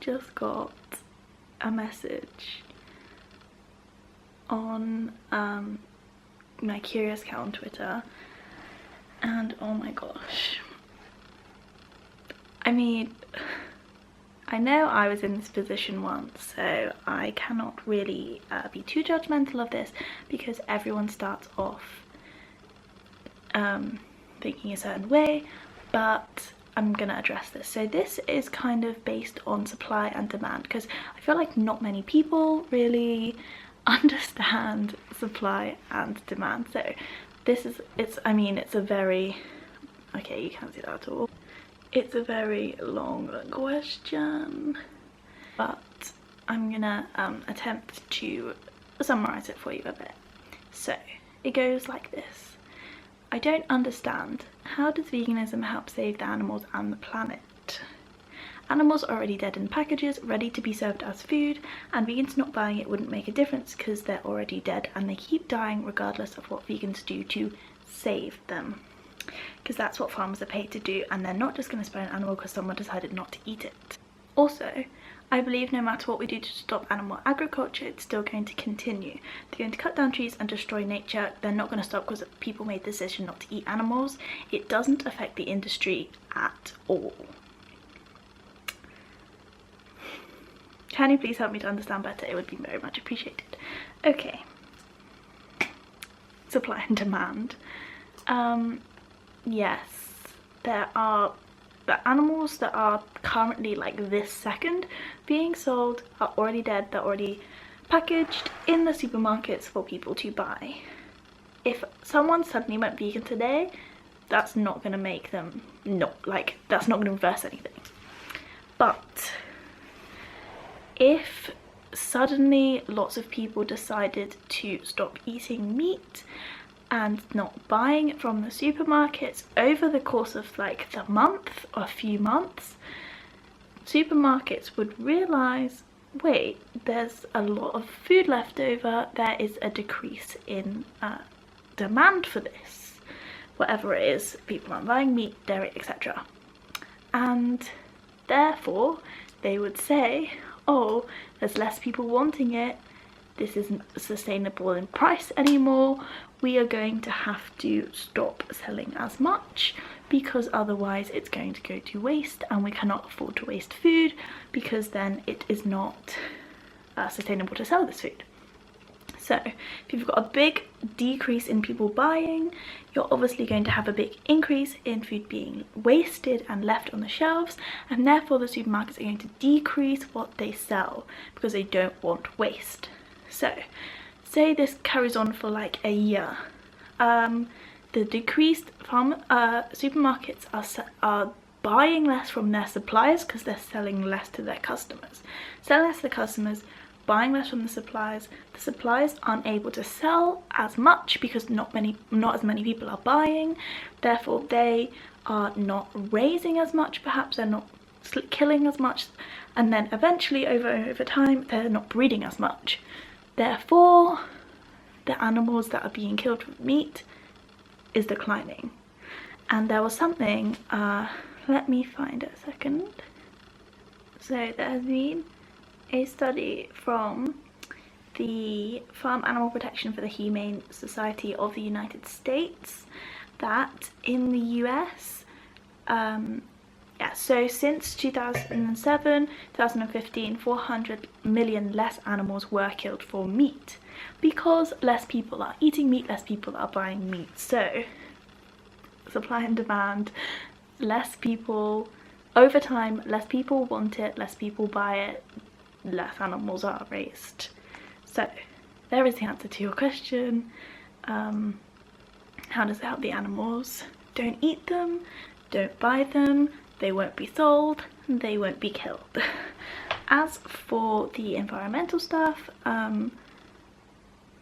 just got a message on my curious cat on Twitter, and oh my gosh, I mean, I know I was in this position once, so I cannot really be too judgmental of this, because everyone starts off thinking a certain way, but I'm gonna address this. So this is kind of based on supply and demand, because I feel like not many people really understand supply and demand. So this is, I mean, it's a very, okay, you can't see that at all. It's a very long question, but I'm gonna attempt to summarize it for you a bit. So it goes like this. I don't understand. How does veganism help save the animals and the planet? Animals are already dead in packages, ready to be served as food, and vegans not buying it wouldn't make a difference because they're already dead and they keep dying regardless of what vegans do to save them. Because that's what farmers are paid to do, and they're not just going to spare an animal because someone decided not to eat it. Also, I believe no matter what we do to stop animal agriculture, it's still going to continue. They're going to cut down trees and destroy nature. They're not going to stop because people made the decision not to eat animals. It doesn't affect the industry at all. Can you please help me to understand better? It would be very much appreciated. Okay. Supply and demand. Yes, there are the animals that are currently, like this second, being sold are already dead. They're already packaged in the supermarkets for people to buy. If someone suddenly went vegan today, that's not going to make them that's not going to reverse anything. But if suddenly lots of people decided to stop eating meat and not buying it from the supermarkets over the course of like the month or a few months, supermarkets would realise, wait, there's a lot of food left over, there is a decrease in demand for this, whatever it is, people aren't buying meat, dairy, etc. And therefore they would say, oh, there's less people wanting it, this isn't sustainable in price anymore, we are going to have to stop selling as much because otherwise it's going to go to waste, and we cannot afford to waste food because then it is not sustainable to sell this food. So if you've got a big decrease in people buying, you're obviously going to have a big increase in food being wasted and left on the shelves, and therefore the supermarkets are going to decrease what they sell because they don't want waste. So say this carries on for like a year. The decreased supermarkets are buying less from their suppliers because they're selling less to their customers. Selling less to the customers, buying less from the suppliers aren't able to sell as much because not as many people are buying, therefore they are not raising as much, perhaps they're not killing as much, and then eventually over time they're not breeding as much. Therefore the animals that are being killed for meat is declining. And there was something, let me find it a second. So there has been a study from the Farm Animal Protection for the Humane Society of the United States that in the US, so since 2007, 2015, 400 million less animals were killed for meat because less people are eating meat, less people are buying meat. So supply and demand, less people, over time, less people want it, less people buy it, less animals are raised. So there is the answer to your question. How does it help the animals? Don't eat them, don't buy them, they won't be sold, they won't be killed. As for the environmental stuff,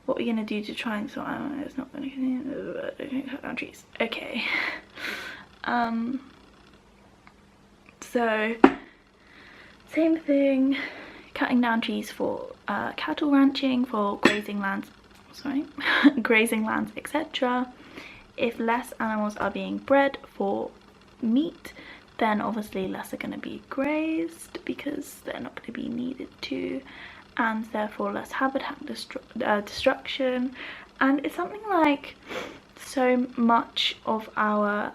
what we're going to do to try and sort out, it's not going to cut down trees. Okay. So same thing, cutting down trees for cattle ranching, for grazing lands, grazing lands, etc. If less animals are being bred for meat, then obviously less are going to be grazed because they're not going to be needed to, and therefore less habitat destruction. And it's something like so much of our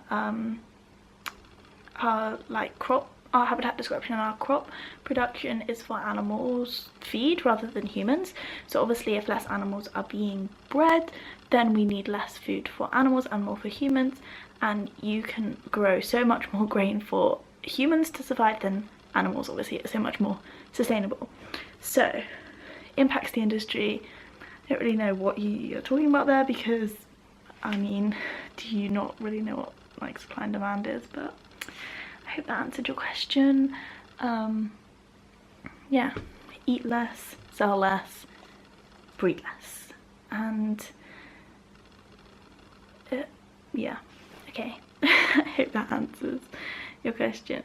habitat destruction and our crop production is for animals feed rather than humans. So obviously if less animals are being bred, then we need less food for animals and more for humans, and you can grow so much more grain for humans to survive than animals. Obviously it's so much more sustainable. So impacts the industry, I don't really know what you're talking about there, because I mean, do you not really know what like supply and demand is? But I hope that answered your question. Yeah, eat less, sell less, breed less, and yeah, okay. I hope that answers your question.